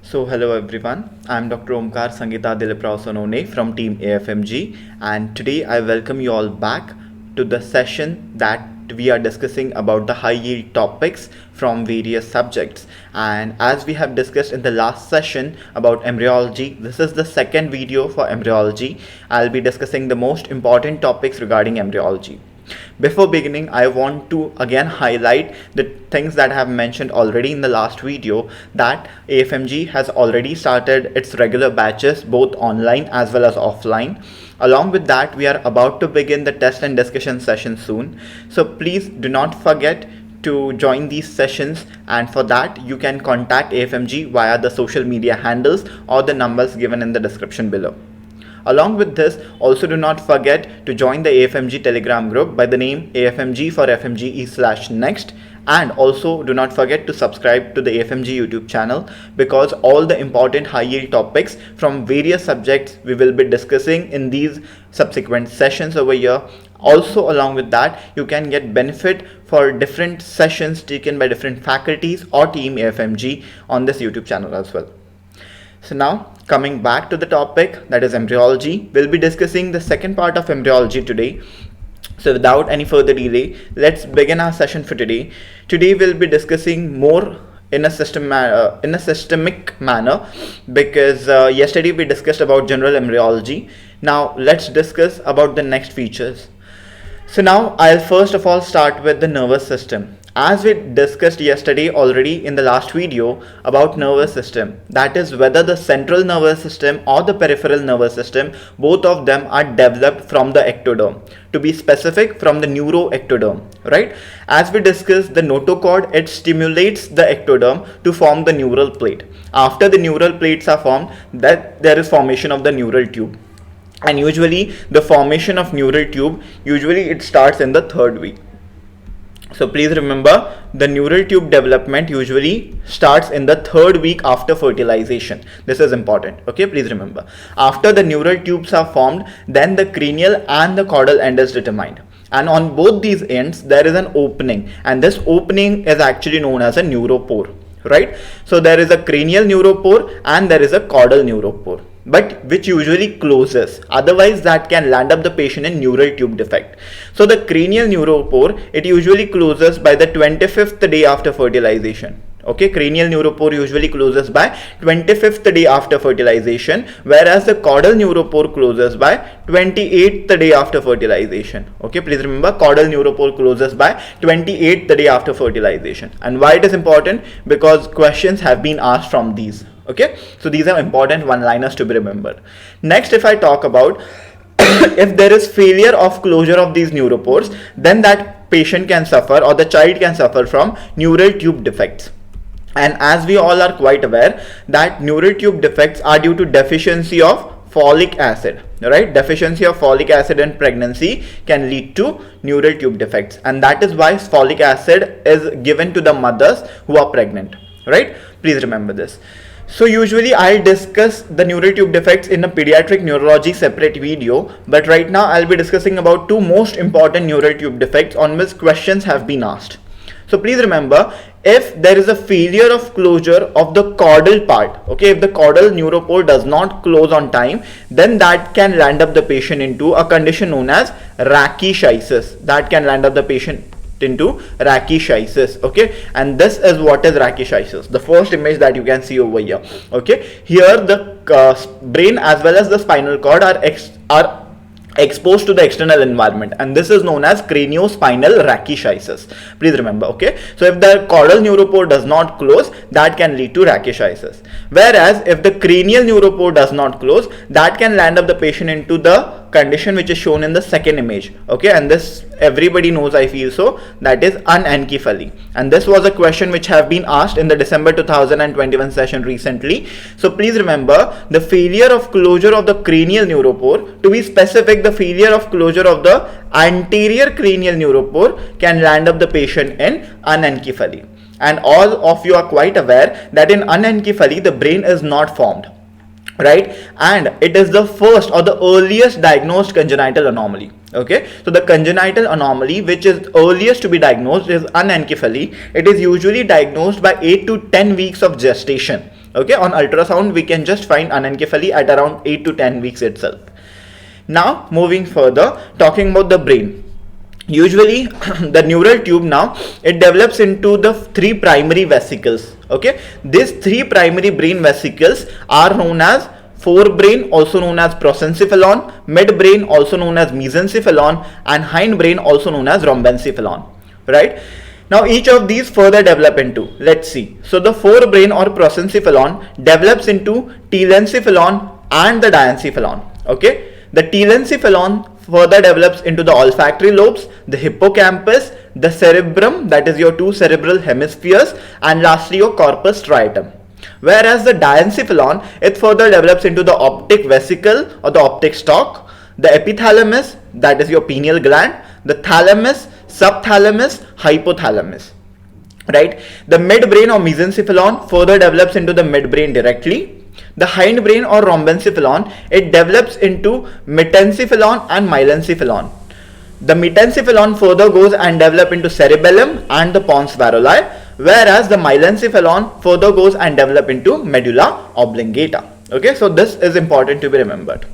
So hello everyone, I'm Dr. Omkar Sangita Diliprasonone from team AFMG, and today I welcome you all back to the session that we are discussing about the high yield topics from various subjects. And as we have discussed in the last session about embryology, this is the second video for embryology. I'll be discussing the most important topics regarding embryology. Before beginning, I want to again highlight the things that I have mentioned already in the last video, that AFMG has already started its regular batches both online as well as offline. Along with that, we are about to begin the test and discussion session soon. So please do not forget to join these sessions, and for that you can contact AFMG via the social media handles or the numbers given in the description below. Along with this, also do not forget to join the AFMG Telegram group by the name AFMG for FMGE/next, and also do not forget to subscribe to the AFMG YouTube channel, because all the important high yield topics from various subjects we will be discussing in these subsequent sessions over here. Also, along with that, you can get benefit for different sessions taken by different faculties or team AFMG on this YouTube channel as well. So now, coming back to the topic, that is embryology, we'll be discussing the second part of embryology today. So without any further delay, let's begin our session for today. Today we'll be discussing more in a systemic manner, because yesterday we discussed about general embryology. Now let's discuss about the next features. So now I'll first of all start with the nervous system. As we discussed yesterday already in the last video about nervous system, that is whether the central nervous system or the peripheral nervous system, both of them are developed from the ectoderm. To be specific, from the neuroectoderm, right? As we discussed, the notochord, it stimulates the ectoderm to form the neural plate. After the neural plates are formed, that there is formation of the neural tube. And usually the formation of neural tube, usually it starts in the third week. So please remember, the neural tube development usually starts in the third week after fertilization. This is important. Okay, please remember. After the neural tubes are formed, then the cranial and the caudal end is determined. And on both these ends, there is an opening. And this opening is actually known as a neuropore. Right? So there is a cranial neuropore and there is a caudal neuropore, but which usually closes. Otherwise, that can land up the patient in neural tube defect. So the cranial neuropore, it usually closes by the 25th day after fertilization. Okay, cranial neuropore usually closes by 25th day after fertilization, whereas the caudal neuropore closes by 28th day after fertilization. Okay, please remember, caudal neuropore closes by 28th day after fertilization. And why it is important? Because questions have been asked from these. Okay, so these are important one-liners to be remembered. Next, if I talk about if there is failure of closure of these neuropores, then that patient can suffer, or the child can suffer from neural tube defects. And as we all are quite aware, that neural tube defects are due to deficiency of folic acid, right? Deficiency of folic acid in pregnancy can lead to neural tube defects, and that is why folic acid is given to the mothers who are pregnant, right? Please remember this. So usually I'll discuss the neural tube defects in a pediatric neurology separate video, but right now I'll be discussing about two most important neural tube defects on which questions have been asked. So please remember, if there is a failure of closure of the caudal part, okay, if the caudal neuropore does not close on time, then that can land up the patient into a condition known as rachis. That can land up the patient into rachis. Okay, and this is what is rachis. The first image that you can see over here. Okay, here the brain as well as the spinal cord are exposed to the external environment, and this is known as craniospinal rachis. Please remember. Okay, so if the caudal neuropore does not close, that can lead to rachis, whereas if the cranial neuropore does not close, that can land up the patient into the condition which is shown in the second image. Okay, and this everybody knows, I feel so, that is anencephaly, and this was a question which have been asked in the December 2021 session recently. So please remember, the failure of closure of the cranial neuropore, to be specific, the failure of closure of the anterior cranial neuropore can land up the patient in anencephaly. And all of you are quite aware that in anencephaly the brain is not formed, right? And it is the first or the earliest diagnosed congenital anomaly. Okay, so the congenital anomaly which is earliest to be diagnosed is anencephaly. It is usually diagnosed by 8 to 10 weeks of gestation. Okay, on ultrasound we can just find anencephaly at around 8 to 10 weeks itself. Now moving further, talking about the brain. Usually the neural tube now, it develops into the 3 primary vesicles. Okay, these 3 primary brain vesicles are known as forebrain, also known as prosencephalon, midbrain, also known as mesencephalon, and hindbrain, also known as rhombencephalon. Right? Now each of these further develop into, let's see. So the forebrain or prosencephalon develops into telencephalon and the diencephalon. Okay, the telencephalon further develops into the olfactory lobes, the hippocampus, the cerebrum, that is your 2 cerebral hemispheres, and lastly your corpus striatum. Whereas the diencephalon, it further develops into the optic vesicle or the optic stalk, the epithalamus, that is your pineal gland, the thalamus, subthalamus, hypothalamus. Right? The midbrain or mesencephalon further develops into the midbrain directly. The hindbrain or rhombencephalon, it develops into metencephalon and myelencephalon. The metencephalon further goes and develop into cerebellum and the pons varoli, whereas the myelencephalon further goes and develop into medulla oblongata. Okay, so this is important to be remembered.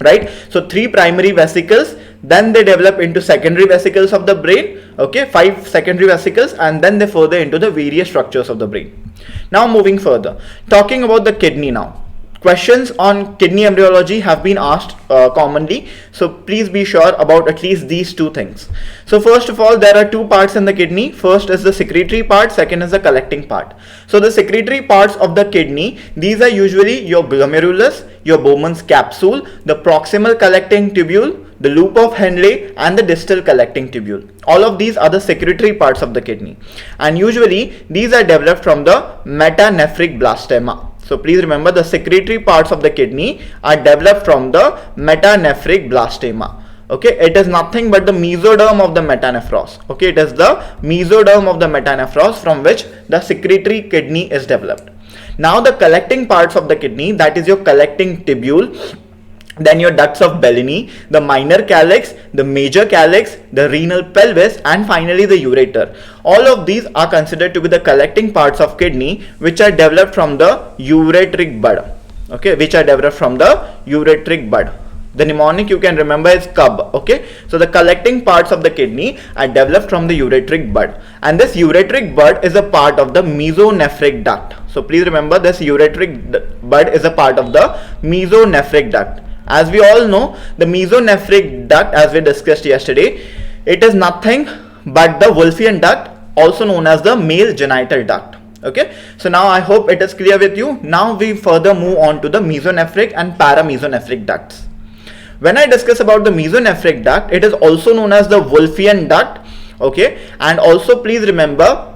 Right? So 3 primary vesicles, then they develop into secondary vesicles of the brain. Okay, 5 secondary vesicles, and then they further into the various structures of the brain. Now moving further, talking about the kidney now. Questions on kidney embryology have been asked commonly, so please be sure about at least these 2 things. So first of all, there are 2 parts in the kidney. First is the secretory part, second is the collecting part. So the secretory parts of the kidney, these are usually your glomerulus, your Bowman's capsule, the proximal collecting tubule, the loop of Henle, and the distal collecting tubule. All of these are the secretory parts of the kidney, and usually these are developed from the metanephric blastema. So please remember, the secretory parts of the kidney are developed from the metanephric blastema. Okay, it is nothing but the mesoderm of the metanephros. Okay, it is the mesoderm of the metanephros from which the secretory kidney is developed. Now the collecting parts of the kidney, that is your collecting tubule, then your ducts of Bellini, the minor calyx, the major calyx, the renal pelvis, and finally the ureter. All of these are considered to be the collecting parts of kidney, which are developed from the ureteric bud. Okay, which are developed from the ureteric bud. The mnemonic you can remember is cub. Okay, so the collecting parts of the kidney are developed from the ureteric bud, and this ureteric bud is a part of the mesonephric duct. So please remember, this ureteric bud is a part of the mesonephric duct. As we all know, the mesonephric duct, as we discussed yesterday, it is nothing but the Wolffian duct, also known as the male genital duct. Okay, so now I hope it is clear with you. Now we further move on to the mesonephric and paramesonephric ducts. When I discuss about the mesonephric duct, it is also known as the Wolffian duct. Okay, and also please remember,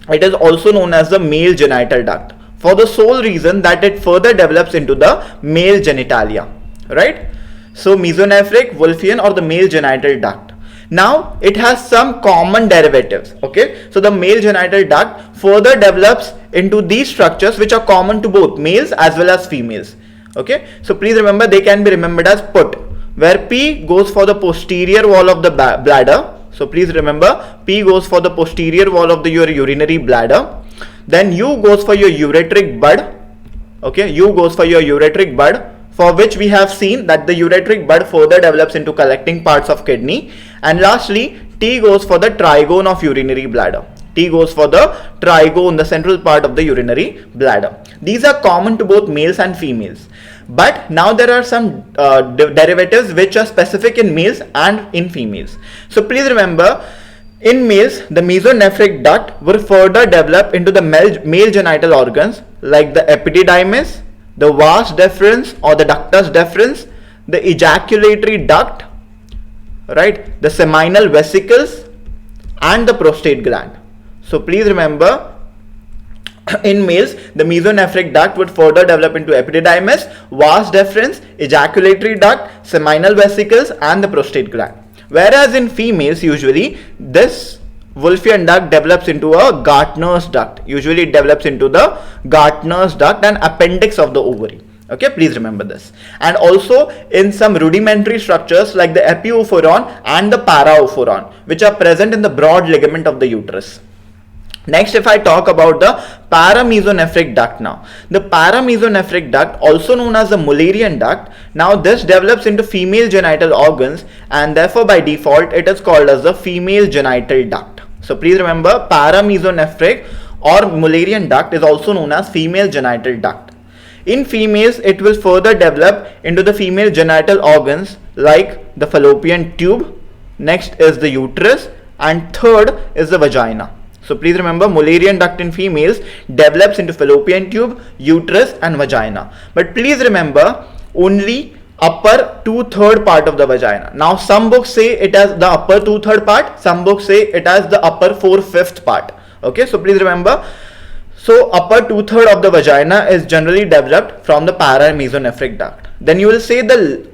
it is also known as the male genital duct, for the sole reason that it further develops into the male genitalia. Right? So mesonephric, Wolffian, or the male genital duct. Now it has some common derivatives. Okay, so the male genital duct further develops into these structures which are common to both males as well as females. Okay, so please remember, they can be remembered as PUT, where P goes for the posterior wall of the bladder. So please remember, P goes for the posterior wall of your urinary bladder. Then U goes for your ureteric bud. Okay, U goes for your ureteric bud, for which we have seen that the ureteric bud further develops into collecting parts of kidney. And lastly, T goes for the trigone of urinary bladder. T goes for the trigone, the central part of the urinary bladder. These are common to both males and females. But now there are some derivatives which are specific in males and in females. So please remember, in males, the mesonephric duct will further develop into the male genital organs like the epididymis, the vas deferens or the ductus deferens, the ejaculatory duct, right, the seminal vesicles, and the prostate gland. So please remember, in males, the mesonephric duct would further develop into epididymis, vas deferens, ejaculatory duct, seminal vesicles, and the prostate gland. Whereas in females, usually this Wolffian duct develops into a Gartner's duct. Usually it develops into the Gartner's duct, an appendix of the ovary. Okay, please remember this. And also in some rudimentary structures like the epiophoron and the paraophoron, which are present in the broad ligament of the uterus. Next, if I talk about the paramesonephric duct now. The paramesonephric duct, also known as the Mullerian duct, now this develops into female genital organs, and therefore by default it is called as the female genital duct. So please remember, paramesonephric or Mullerian duct is also known as female genital duct. In females, it will further develop into the female genital organs like the fallopian tube, next is the uterus, and third is the vagina. So please remember, Mullerian duct in females develops into fallopian tube, uterus and vagina. But please remember, only upper 2/3 part of the vagina. Now some books say it has the upper 2/3 part, some books say it has the upper 4/5 part. Okay, so please remember, so upper 2/3 of the vagina is generally developed from the paramesonephric duct. Then you will say the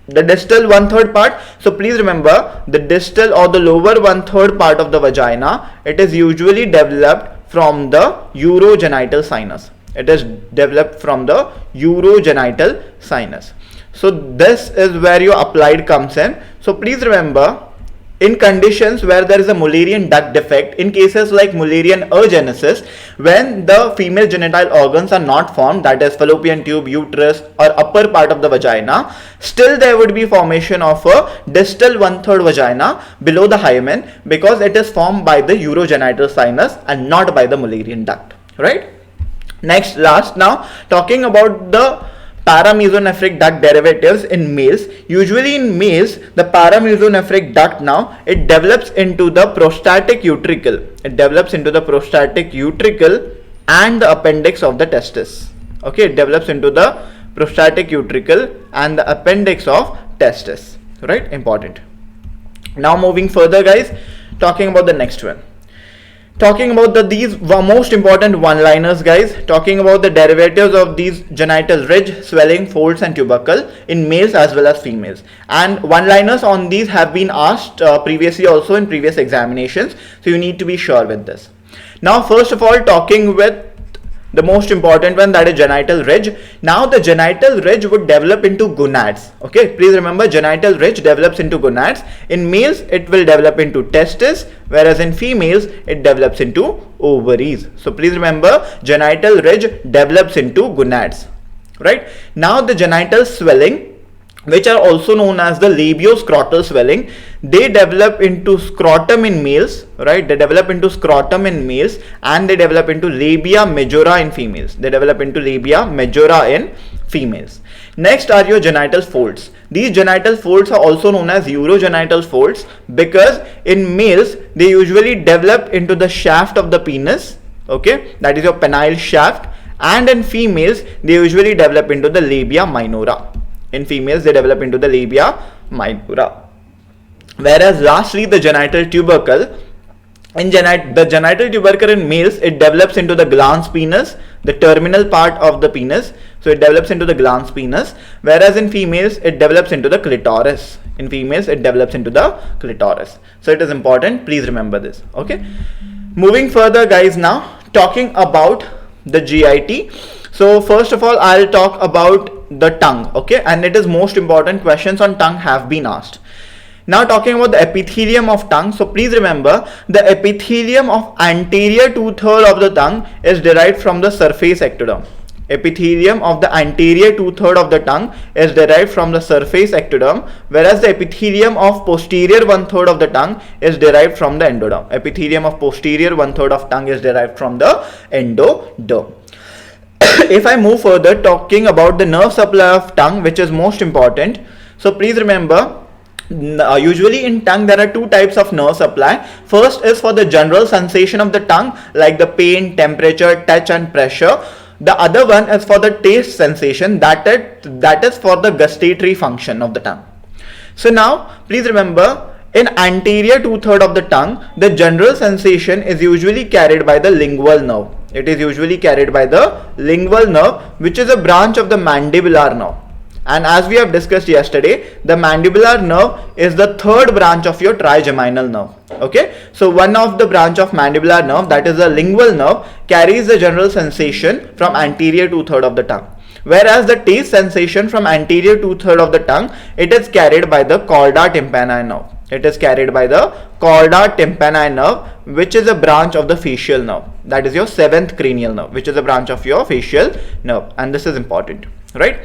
the distal 1/3 part. So please remember, the distal or the lower 1/3 part of the vagina, it is usually developed from the urogenital sinus. It is developed from the urogenital sinus. So this is where your applied comes in. So please remember, in conditions where there is a Mullerian duct defect, in cases like Mullerian agenesis, when the female genital organs are not formed, that is fallopian tube, uterus or upper part of the vagina, still there would be formation of a distal 1/3 vagina below the hymen, because it is formed by the urogenital sinus and not by the Mullerian duct, right? Next, last, now talking about the paramesonephric duct derivatives in males. Usually in males, the paramesonephric duct now, it develops into the prostatic utricle. It develops into the prostatic utricle and the appendix of the testis. Okay, it develops into the prostatic utricle and the appendix of testis. Right, important. Now moving further, guys, talking about the next one. Talking about these most important one-liners, guys, talking about the derivatives of these genital ridge, swelling, folds and tubercle in males as well as females. And one-liners on these have been asked previously also in previous examinations, so you need to be sure with this. Now first of all, talking with the most important one, that is genital ridge. Now the genital ridge would develop into gonads. Okay, please remember, genital ridge develops into gonads. In males it will develop into testes, whereas in females it develops into ovaries. So please remember, genital ridge develops into gonads. Right, now the genital swelling, which are also known as the labioscrotal swelling, they develop into scrotum in males, right? They develop into scrotum in males and they develop into labia majora in females. They develop into labia majora in females. Next are your genital folds. These genital folds are also known as urogenital folds because in males they usually develop into the shaft of the penis, okay? That is your penile shaft, and in females they usually develop into the labia minora. In females, they develop into the labia minora. Whereas lastly, the genital tubercle. The genital tubercle in males, it develops into the glans penis, the terminal part of the penis. So it develops into the glans penis. Whereas in females, it develops into the clitoris. In females, it develops into the clitoris. So it is important. Please remember this. Okay. Moving further, guys, now talking about the GIT. So first of all, I'll talk about the tongue, okay, and it is most important. Questions on tongue have been asked. Now talking about the epithelium of tongue. So please remember, the epithelium of anterior 2/3 of the tongue is derived from the surface ectoderm. Epithelium of the anterior 2/3 of the tongue is derived from the surface ectoderm, whereas the epithelium of posterior 1/3 of the tongue is derived from the endoderm. Epithelium of posterior 1/3 of tongue is derived from the endoderm. If I move further, talking about the nerve supply of tongue, which is most important. So please remember, usually in tongue there are two types of nerve supply. First is for the general sensation of the tongue, like the pain, temperature, touch and pressure. The other one is for the taste sensation, that is for the gustatory function of the tongue. So now please remember, in anterior 2/3 of the tongue, the general sensation is usually carried by the lingual nerve. It is usually carried by the lingual nerve, which is a branch of the mandibular nerve. And as we have discussed yesterday, the mandibular nerve is the third branch of your trigeminal nerve. Okay, so one of the branch of mandibular nerve, that is the lingual nerve, carries the general sensation from anterior 2/3 of the tongue. Whereas the taste sensation from anterior 2/3 of the tongue, it is carried by the chorda tympani nerve. It is carried by the chorda tympani nerve, which is a branch of the facial nerve. That is your seventh cranial nerve, which is a branch of your facial nerve, and this is important, right?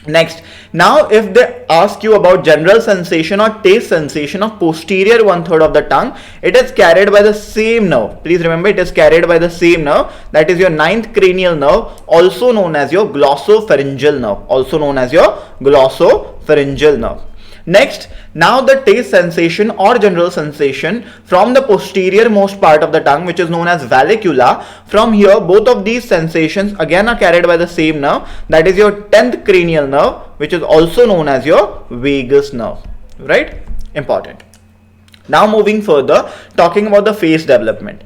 Next, now if they ask you about general sensation or taste sensation of posterior 1/3 of the tongue, it is carried by the same nerve. Please remember, it is carried by the same nerve, that is your ninth cranial nerve, also known as your glossopharyngeal nerve, also known as your glossopharyngeal nerve. Next, now the taste sensation or general sensation from the posterior most part of the tongue, which is known as vallecula. From here, both of these sensations again are carried by the same nerve, that is your 10th cranial nerve, which is also known as your vagus nerve, right? Important. Now moving further, talking about the face development.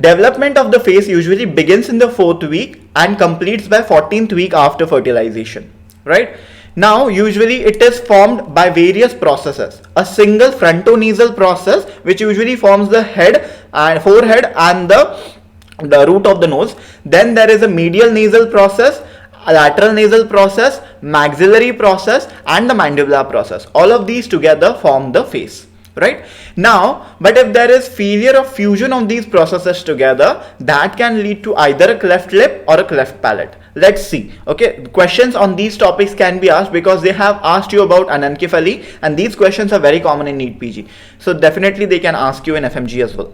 Development of the face usually begins in the 4th week and completes by 14th week after fertilization, right? Now, usually it is formed by various processes. A single frontonasal process, which usually forms the head and forehead and the root of the nose. Then there is a medial nasal process, a lateral nasal process, maxillary process, and the mandibular process. All of these together form the face, right? Now, but if there is failure of fusion of these processes together, that can lead to either a cleft lip or a cleft palate. Let's see. Okay, questions on these topics can be asked because they have asked you about anencephaly, and these questions are very common in NEET PG. So definitely they can ask you in FMGE as well.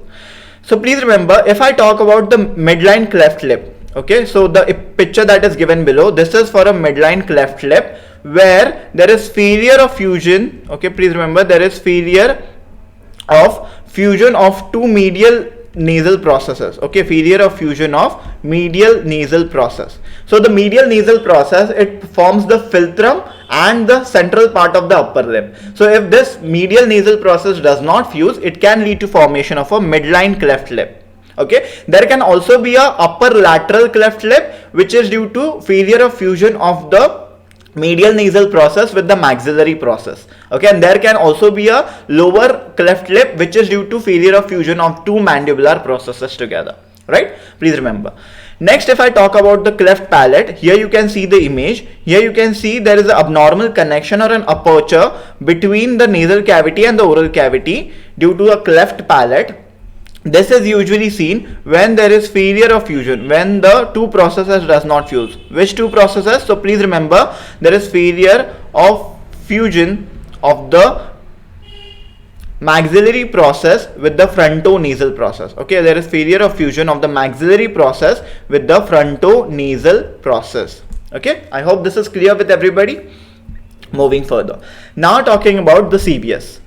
So please remember, if I talk about the midline cleft lip, okay, so the picture that is given below, this is for a midline cleft lip where there is failure of fusion. Okay, please remember, there is failure of fusion of two medial nasal processes. Okay, failure of fusion of medial nasal process. So the medial nasal process, it forms the philtrum and the central part of the upper lip. So if this medial nasal process does not fuse, it can lead to formation of a midline cleft lip. Okay, there can also be a upper lateral cleft lip, which is due to failure of fusion of the medial nasal process with the maxillary process. Okay, and there can also be a lower cleft lip, which is due to failure of fusion of two mandibular processes together, right? Please remember. Next, if I talk about the cleft palate, here you can see the image. Here you can see there is an abnormal connection or an aperture between the nasal cavity and the oral cavity due to a cleft palate. This is usually seen when there is failure of fusion, when the two processes does not fuse. Which two processes? So please remember, there is failure of fusion of the maxillary process with the frontonasal process. Okay, there is failure of fusion of the maxillary process with the frontonasal process. Okay, I hope this is clear with everybody. Moving further. Now talking about the CVS.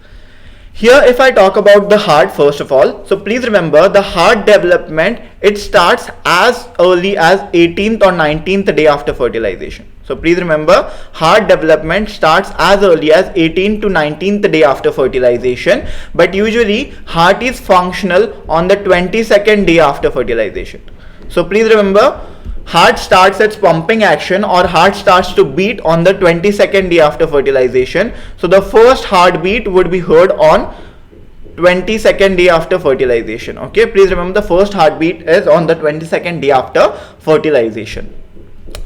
Here, if I talk about the heart first of all, so please remember the heart development, it starts as early as 18th or 19th day after fertilization. So please remember, heart development starts as early as 18th to 19th day after fertilization, but usually heart is functional on the 22nd day after fertilization. So please remember, heart starts its pumping action or heart starts to beat on the 22nd day after fertilization. So the first heartbeat would be heard on 22nd day after fertilization. Okay, please remember the first heartbeat is on the 22nd day after fertilization.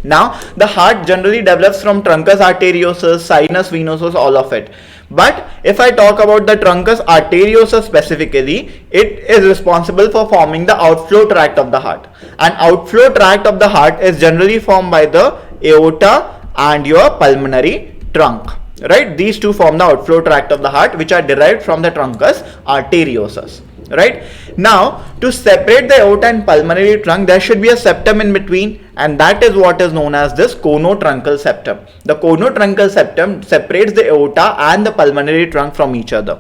Now the heart generally develops from truncus arteriosus, sinus venosus, all of it. But if I talk about the truncus arteriosus specifically, it is responsible for forming the outflow tract of the heart. And outflow tract of the heart is generally formed by the aorta and your pulmonary trunk. Right? These two form the outflow tract of the heart, which are derived from the truncus arteriosus. Right? Now, to separate the aorta and pulmonary trunk, there should be a septum in between, and that is what is known as this conotruncal septum. The conotruncal septum separates the aorta and the pulmonary trunk from each other.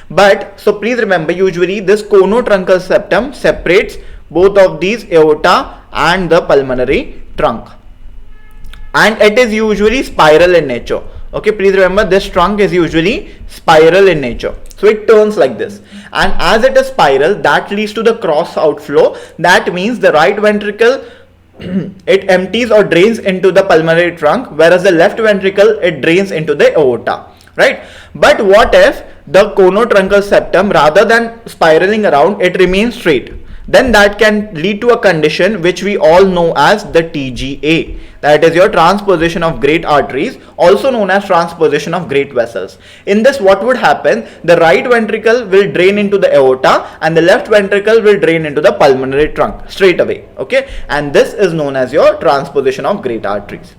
But, so please remember, usually this conotruncal septum separates both of these aorta and the pulmonary trunk. And it is usually spiral in nature. Okay, please remember this trunk is usually spiral in nature. So it turns like this. And as it is spiral, that leads to the cross outflow. That means the right ventricle, it empties or drains into the pulmonary trunk, whereas the left ventricle, it drains into the aorta. Right? But what if the conotruncal septum, rather than spiraling around, it remains straight? then that can lead to a condition which we all know as the TGA, that is your transposition of great arteries, also known as transposition of great vessels. In this, what would happen? The right ventricle will drain into the aorta and the left ventricle will drain into the pulmonary trunk straight away, okay, and this is known as your transposition of great arteries.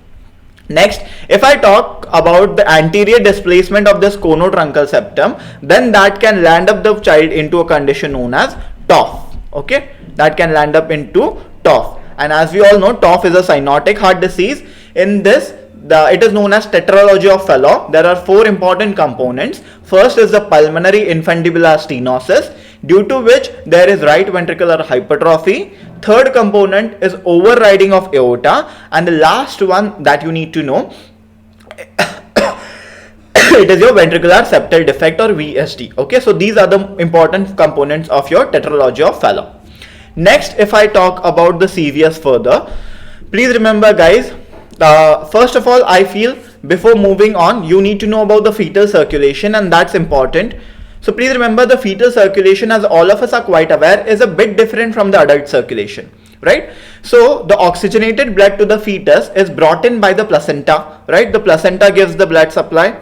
Next, if I talk about the anterior displacement of this conotruncal septum, then that can land up the child into a condition known as TOF, okay, that can land up into TOF. And as we all know, TOF is a cyanotic heart disease. In this, it is known as tetralogy of Fallot. There are 4 important components. First is the pulmonary infundibular stenosis, due to which there is right ventricular hypertrophy. Third component is overriding of aorta, and the last one that you need to know it is your ventricular septal defect or VSD. Okay, so these are the important components of your tetralogy of Fallot. Next, if I talk about the CVS further, please remember guys, first of all, I feel before moving on, you need to know about the fetal circulation, and that's important. So please remember, the fetal circulation, as all of us are quite aware, is a bit different from the adult circulation, right? So the oxygenated blood to the fetus is brought in by the placenta, right? The placenta gives the blood supply,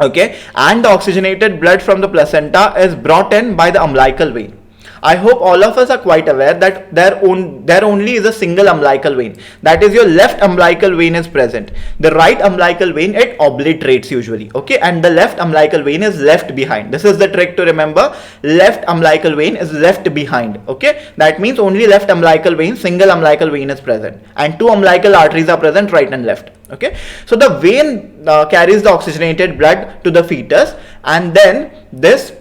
okay, and the oxygenated blood from the placenta is brought in by the umbilical vein. I hope all of us are quite aware that there only is a single umbilical vein, that is your left umbilical vein is present. The right umbilical vein, it obliterates usually, okay, and the left umbilical vein is left behind. This is the trick to remember, left umbilical vein is left behind, okay, that means only left umbilical vein, single umbilical vein is present, and 2 umbilical arteries are present, right and left, okay. So the vein carries the oxygenated blood to the fetus, and then this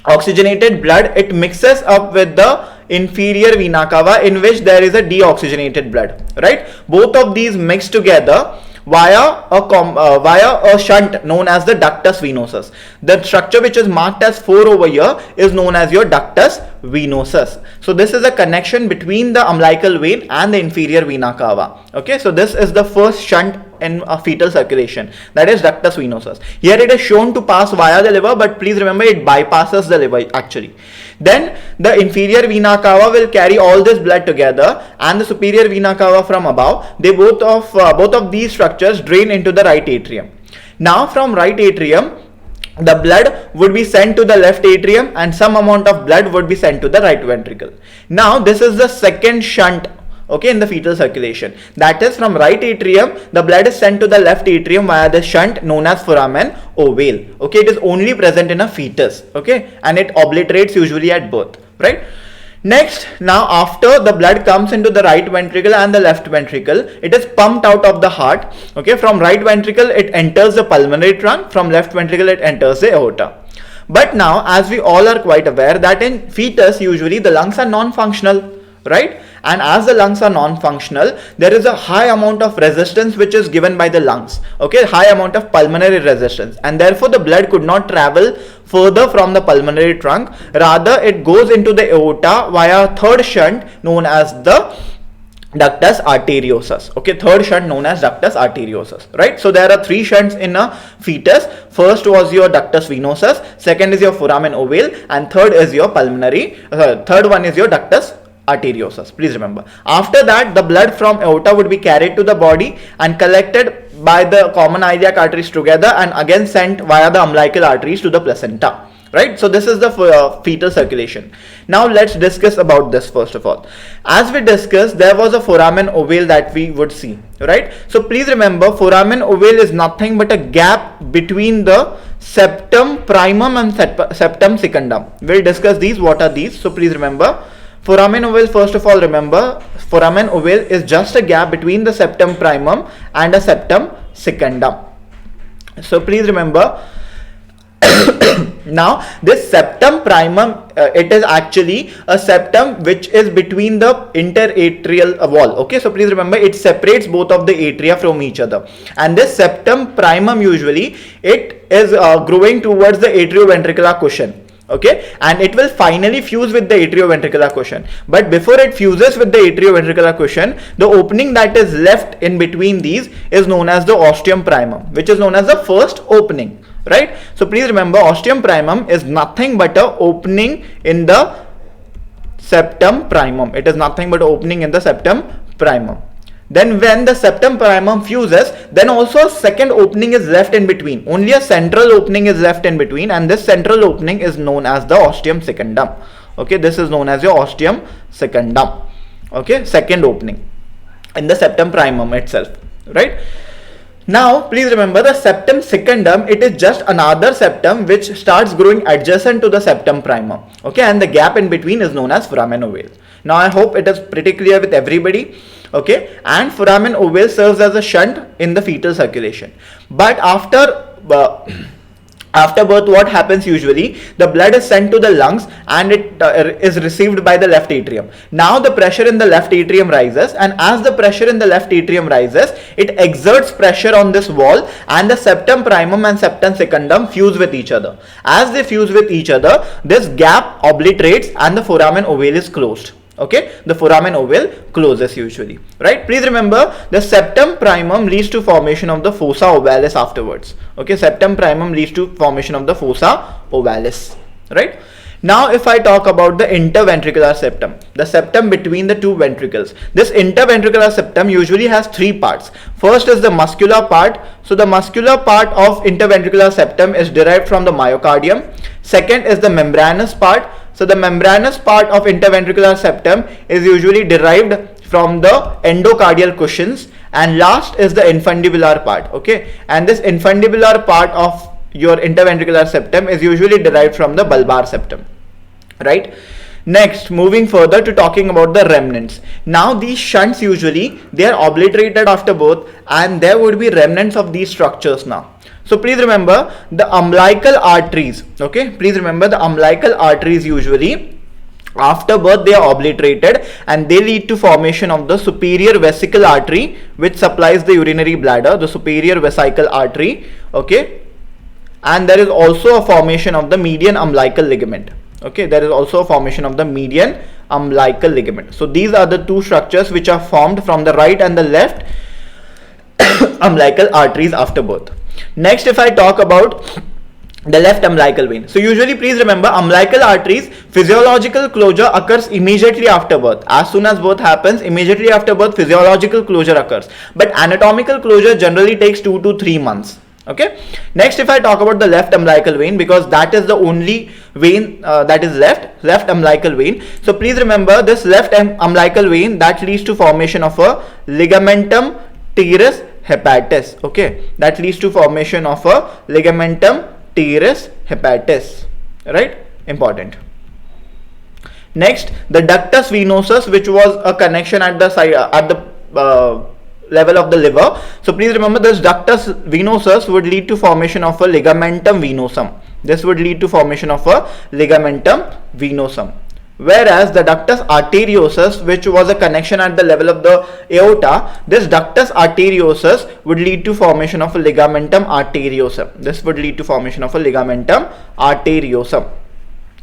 oxygenated blood, it mixes up with the inferior vena cava, in which there is a deoxygenated blood, right? Both of these mix together via a shunt known as the ductus venosus. The structure which is marked as 4 over here is known as your ductus venosus. So this is a connection between the umbilical vein and the inferior vena cava, okay. So this is the first shunt in a fetal circulation, that is ductus venosus. Here it is shown to pass via the liver, but please remember it bypasses the liver actually. Then the inferior vena cava will carry all this blood together, and the superior vena cava from above. They both of these structures drain into the right atrium. Now from right atrium, the blood would be sent to the left atrium, and some amount of blood would be sent to the right ventricle. Now this is the second shunt, okay, in the fetal circulation, that is from right atrium the blood is sent to the left atrium via the shunt known as foramen ovale, okay. It is only present in a fetus, okay, and it obliterates usually at birth, right? Next, now after the blood comes into the right ventricle and the left ventricle, it is pumped out of the heart, okay. From right ventricle it enters the pulmonary trunk, from left ventricle it enters the aorta. But now, as we all are quite aware that in fetus usually the lungs are non-functional, right? And as the lungs are non-functional, there is a high amount of resistance which is given by the lungs, okay, high amount of pulmonary resistance, and therefore the blood could not travel further from the pulmonary trunk. Rather, it goes into the aorta via a third shunt known as the ductus arteriosus, okay, third shunt known as ductus arteriosus, right? So there are 3 shunts in a fetus. First was your ductus venosus, second is your foramen ovale, and third is your third one is your ductus arteriosus, please remember. After that, the blood from aorta would be carried to the body and collected by the common iliac arteries together, and again sent via the umbilical arteries to the placenta, right? So this is the fetal circulation. Now let's discuss about this first of all. As we discussed, there was a foramen ovale that we would see, right? So please remember, foramen ovale is nothing but a gap between the septum primum and septum secundum. We'll discuss these. What are these? So please remember, foramen ovale, first of all remember, foramen ovale is just a gap between the septum primum and a septum secundum. So please remember, now this septum primum, it is actually a septum which is between the interatrial wall, okay. So please remember, it separates both of the atria from each other, and this septum primum usually it is growing towards the atrioventricular cushion, okay, and it will finally fuse with the atrioventricular cushion. But before it fuses with the atrioventricular cushion, the opening that is left in between these is known as the ostium primum, which is known as the first opening, right? So please remember, ostium primum is nothing but a opening in the septum primum. It is nothing but opening in the septum primum. Then when the septum primum fuses, then also a second opening is left in between. Only a central opening is left in between, and this central opening is known as the ostium secundum. Okay, this is known as your ostium secundum. Okay, second opening in the septum primum itself, right? Now, please remember the septum secundum, it is just another septum which starts growing adjacent to the septum primum. Okay, and the gap in between is known as foramen ovale. Now, I hope it is pretty clear with everybody. Okay, and foramen ovale serves as a shunt in the fetal circulation. But after birth, what happens usually? The blood is sent to the lungs and it is received by the left atrium. Now the pressure in the left atrium rises, and as the pressure in the left atrium rises, it exerts pressure on this wall, and the septum primum and septum secundum fuse with each other. As they fuse with each other, this gap obliterates and the foramen ovale is closed. Okay, the foramen ovale closes usually, right? Please remember the septum primum leads to formation of the fossa ovalis afterwards. Okay, septum primum leads to formation of the fossa ovalis, right? Now, if I talk about the interventricular septum, the septum between the two ventricles, this interventricular septum usually has three parts. First is the muscular part. So the muscular part of interventricular septum is derived from the myocardium. Second is the membranous part. So the membranous part of interventricular septum is usually derived from the endocardial cushions, and last is the infundibular part. Okay, and this infundibular part of your interventricular septum is usually derived from the bulbar septum, right? Next, moving further to talking about the remnants. Now these shunts usually they are obliterated after birth, and there would be remnants of these structures now. So please remember the umbilical arteries. Okay, please remember the umbilical arteries usually after birth they are obliterated, and they lead to formation of the superior vesical artery which supplies the urinary bladder, the superior vesical artery. Okay, and there is also a formation of the median umbilical ligament. Okay, there is also a formation of the median umbilical ligament. So these are the two structures which are formed from the right and the left umbilical arteries after birth. Next, if I talk about the left umbilical vein. So usually please remember umbilical arteries, physiological closure occurs immediately after birth. As soon as birth happens, immediately after birth physiological closure occurs. But anatomical closure generally takes 2 to 3 months. Okay. Next, if I talk about the left umbilical vein, because that is the only vein that is left umbilical vein. So please remember this left umbilical vein that leads to formation of a ligamentum teres hepatis. Okay, that leads to formation of a ligamentum teres hepatis, right? Important. Next, the ductus venosus, which was a connection at the side level of the liver. So please remember this ductus venosus would lead to formation of a ligamentum venosum. This would lead to formation of a ligamentum venosum. Whereas the ductus arteriosus, which was a connection at the level of the aorta, this ductus arteriosus would lead to formation of a ligamentum arteriosum. This would lead to formation of a ligamentum arteriosum.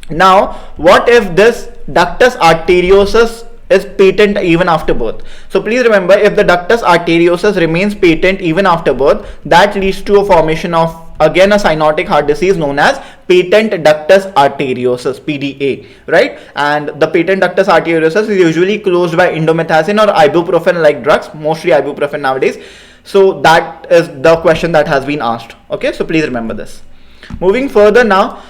Now, what if this ductus arteriosus is patent even after birth? So please remember, if the ductus arteriosus remains patent even after birth, that leads to a formation of again a cyanotic heart disease known as patent ductus arteriosus, PDA, right? And the patent ductus arteriosus is usually closed by indomethacin or ibuprofen like drugs, mostly ibuprofen nowadays. So that is the question that has been asked. Okay, so please remember this. Moving further now,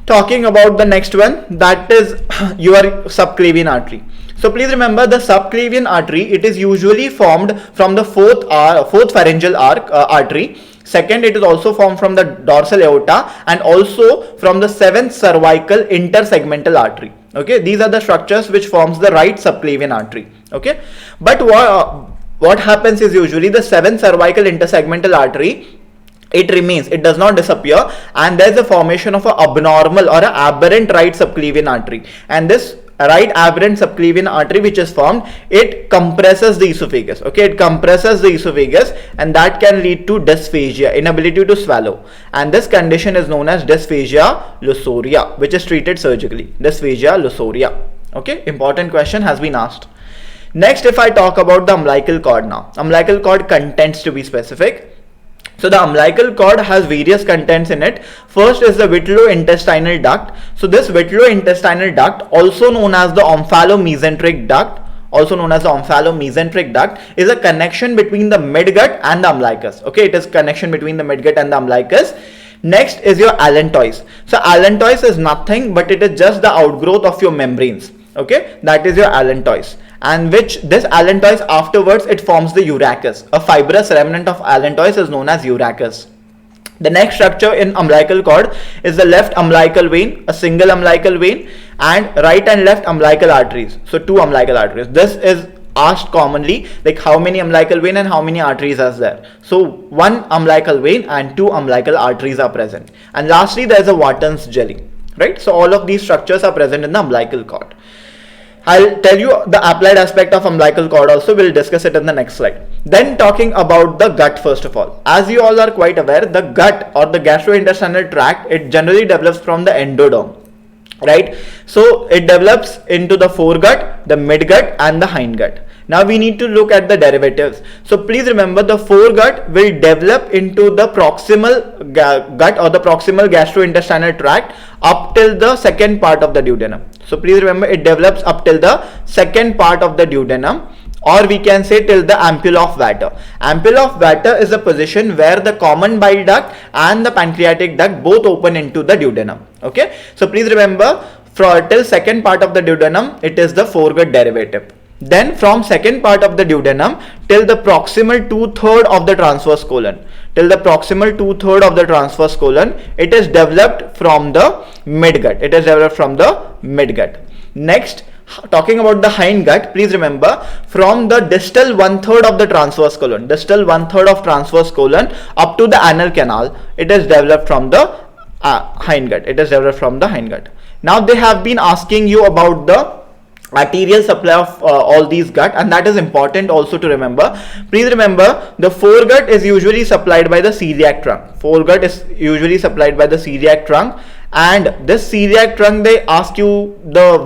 talking about the next one, that is your subclavian artery. So please remember the subclavian artery, it is usually formed from the fourth pharyngeal artery. Second, it is also formed from the dorsal aorta and also from the seventh cervical intersegmental artery. Okay, these are the structures which forms the right subclavian artery. Okay, but what happens is usually the seventh cervical intersegmental artery, it remains, it does not disappear, and there is a formation of an abnormal or an aberrant right subclavian artery, and this right aberrant subclavian artery which is formed, it compresses the esophagus. Okay, it compresses the esophagus, and that can lead to dysphagia, inability to swallow, and this condition is known as dysphagia lusoria, which is treated surgically. Dysphagia lusoria. Okay, important question has been asked. Next, if I talk about the umbilical cord now, umbilical cord contents to be specific. So the umbilical cord has various contents in it. First is the vitreointestinal duct. So this vitreointestinal duct, also known as the omphalomesenteric duct, is a connection between the midgut and the umbilicus. Okay, it is connection between the midgut and the umbilicus. Next is your allantois. So allantois is nothing but it is just the outgrowth of your membranes. Okay, that is your allantois. And which this allantois afterwards it forms the urachus. A fibrous remnant of allantois is known as urachus. The next structure in umbilical cord is the left umbilical vein, a single umbilical vein, and right and left umbilical arteries. So two umbilical arteries. This is asked commonly, like how many umbilical vein and how many arteries are there. So one umbilical vein and two umbilical arteries are present. And lastly, there is a Wharton's jelly. Right. So all of these structures are present in the umbilical cord. I'll tell you the applied aspect of umbilical cord also. We'll discuss it in the next slide. Then talking about the gut first of all. As you all are quite aware, the gut or the gastrointestinal tract, it generally develops from the endoderm. Right? So it develops into the foregut, the midgut and the hindgut. Now we need to look at the derivatives. So please remember the foregut will develop into the proximal gut or the proximal gastrointestinal tract up till the second part of the duodenum. So please remember it develops up till the second part of the duodenum, or we can say till the ampulla of Vater. Ampulla of Vater is a position where the common bile duct and the pancreatic duct both open into the duodenum. Okay, so please remember till second part of the duodenum it is the foregut derivative. Then from second part of the duodenum till the proximal 2/3 of the transverse colon. Till the proximal 2/3 of the transverse colon, it is developed from the midgut. Next, talking about the hindgut, please remember from the distal 1/3 of the transverse colon, up to the anal canal, it is developed from the hindgut. Now they have been asking you about the arterial supply of all these gut, and that is important also to remember. Please remember the foregut is usually supplied by the celiac trunk. And this celiac trunk, they ask you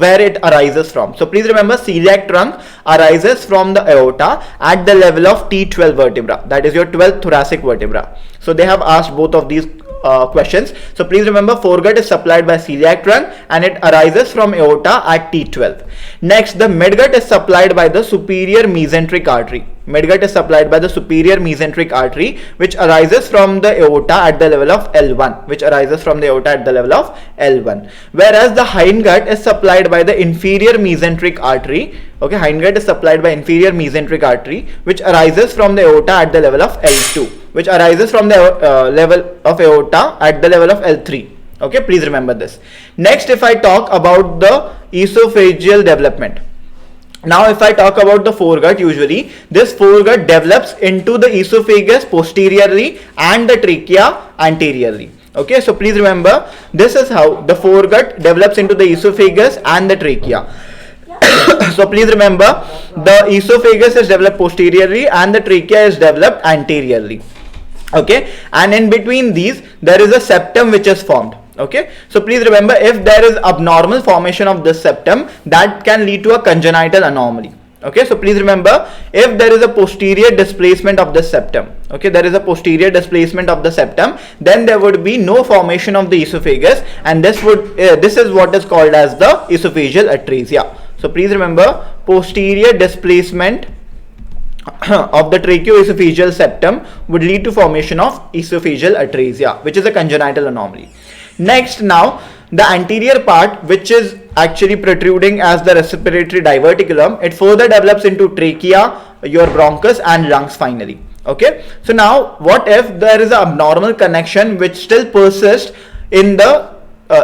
where it arises from. So please remember celiac trunk arises from the aorta at the level of T12 vertebra, that is your 12th thoracic vertebra. So they have asked both of these questions. So please remember foregut is supplied by celiac trunk and it arises from aorta at T12. Next, the midgut is supplied by the superior mesenteric artery. Which arises from the aorta at the level of L1. Whereas the hindgut is supplied by the inferior mesenteric artery. Okay, hindgut is supplied by inferior mesenteric artery, which arises from the aorta at the level of L2, which arises from the level of aorta at the level of L3. Okay, please remember this. Next, if I talk about the esophageal development. Now if I talk about the foregut, usually this foregut develops into the esophagus posteriorly and the trachea anteriorly. Okay, so please remember this is how the foregut develops into the esophagus and the trachea. So please remember the esophagus is developed posteriorly and the trachea is developed anteriorly. Okay, and in between these there is a septum which is formed. Okay, so please remember if there is abnormal formation of this septum, that can lead to a congenital anomaly. Okay, so please remember if there is a posterior displacement of the septum, then there would be no formation of the esophagus, and this is what is called as the esophageal atresia. So please remember posterior displacement of the tracheoesophageal septum would lead to formation of esophageal atresia, which is a congenital anomaly. Next, now the anterior part, which is actually protruding as the respiratory diverticulum, it further develops into trachea, your bronchus and lungs finally. Okay, so now what if there is an abnormal connection which still persists in the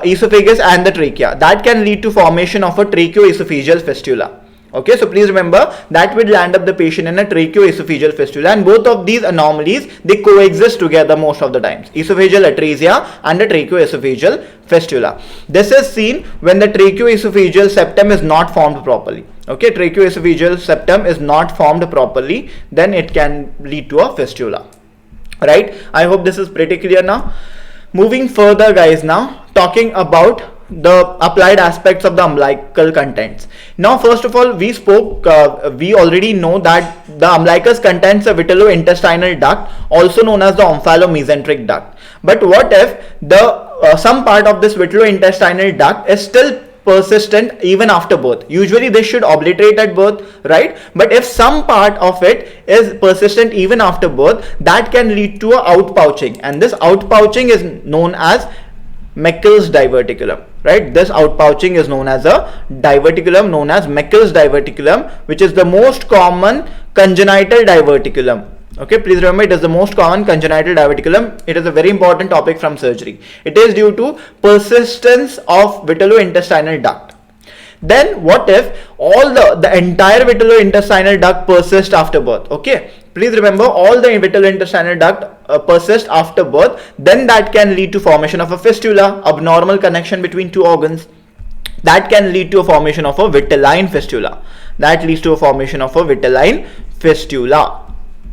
esophagus and the trachea? That can lead to formation of a tracheoesophageal fistula. Okay, so please remember that will land up the patient in a tracheoesophageal fistula, and both of these anomalies, they coexist together most of the times, esophageal atresia and the tracheoesophageal fistula. This is seen when the tracheoesophageal septum is not formed properly. Okay, tracheoesophageal septum is not formed properly, then it can lead to a fistula. Right, I hope this is pretty clear now. Moving further guys, now talking about the applied aspects of the umbilical contents. Now, first of all, we already know that the umbilicus contains a vitellointestinal duct, also known as the omphalomesenteric duct. But what if the some part of this vitellointestinal duct is still persistent even after birth? Usually this should obliterate at birth, right? But if some part of it is persistent even after birth, that can lead to a outpouching, and this outpouching is known as Meckel's diverticulum, right? This outpouching is known as a diverticulum known as Meckel's diverticulum, which is the most common congenital diverticulum. Okay, please remember, it is the most common congenital diverticulum. It is a very important topic from surgery. It is due to persistence of vitellointestinal duct. Then what if all the entire vitellointestinal duct persists after birth? Okay, please remember, all the vitellointestinal duct persist after birth, then that can lead to formation of a fistula, abnormal connection between two organs. That can lead to a formation of a vitelline fistula. That leads to a formation of a vitelline fistula.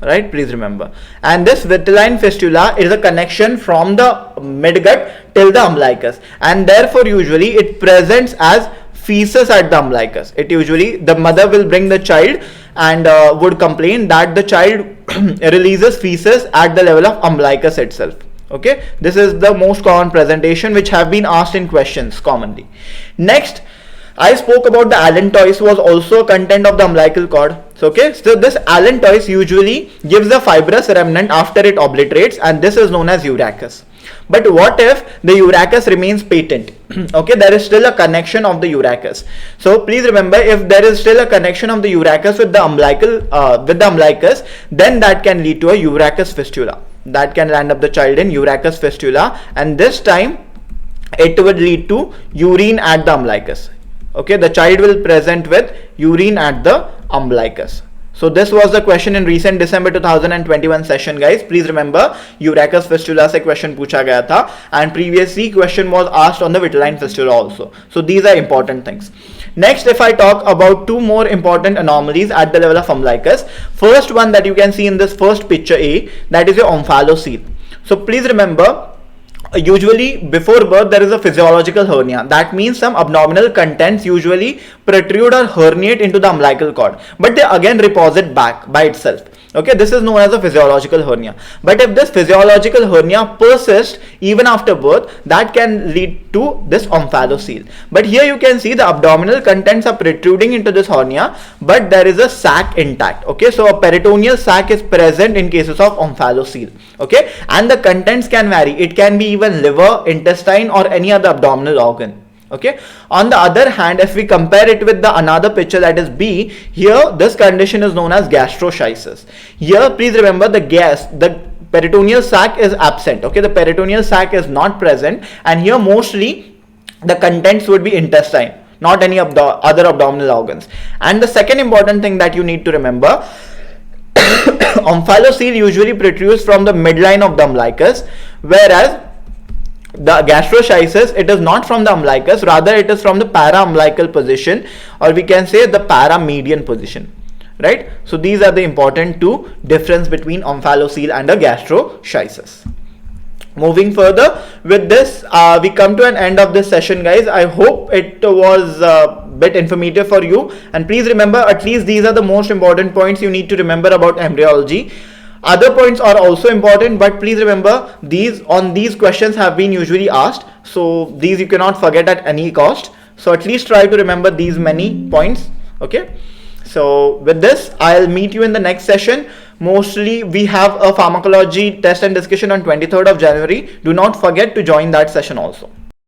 Right, please remember. And this vitelline fistula is a connection from the midgut till the umbilicus, and therefore usually it presents as feces at the umbilicus. It usually, the mother will bring the child and would complain that the child releases feces at the level of umbilicus itself. Okay, this is the most common presentation which have been asked in questions commonly. Next, I spoke about the allantois was also a content of the umbilical cord. So this allantois usually gives a fibrous remnant after it obliterates, and this is known as urachus. But what if the urachus remains patent? Okay, there is still a connection of the urachus. So please remember, if there is still a connection of the urachus with the umbilicus, then that can lead to a urachus fistula. That can land up the child in urachus fistula, and this time it would lead to urine at the umbilicus. Okay, the child will present with urine at the umbilicus. So this was the question in recent December 2021 session, guys. Please remember, urachus fistula se question pucha gaya tha, and previously question was asked on the vitelline fistula also. So these are important things. Next, if I talk about two more important anomalies at the level of umbilicus, first one that you can see in this first picture A, that is your omphalocele. So please remember, usually before birth there is a physiological hernia. That means some abdominal contents usually protrude or herniate into the umbilical cord, but they again reposit back by itself. Okay, this is known as a physiological hernia. But if this physiological hernia persists even after birth, that can lead to this omphalocele. But here you can see the abdominal contents are protruding into this hernia, but there is a sac intact. Okay, so a peritoneal sac is present in cases of omphalocele. Okay, and the contents can vary. It can be even liver, intestine, or any other abdominal organ. Okay, on the other hand, if we compare it with the another picture, that is B, here this condition is known as gastroschisis. Here please remember, the peritoneal sac is absent. Okay, the peritoneal sac is not present, and here mostly the contents would be intestine, not any of the other abdominal organs. And the second important thing that you need to remember, omphalocele usually protrudes from the midline of the umbilicus, whereas the gastroschisis, it is not from the umbilicus, rather it is from the para-umbilical position, or we can say the paramedian position, right? So these are the important two difference between omphalocele and a gastroschisis. Moving further with this, we come to an end of this session, guys. I hope it was a bit informative for you, and please remember, at least these are the most important points you need to remember about embryology. Other points are also important, but please remember, these questions have been usually asked, so these you cannot forget at any cost. So at least try to remember these many points. Okay, so with this, I'll meet you in the next session. Mostly we have a pharmacology test and discussion on 23rd of January. Do not forget to join that session also.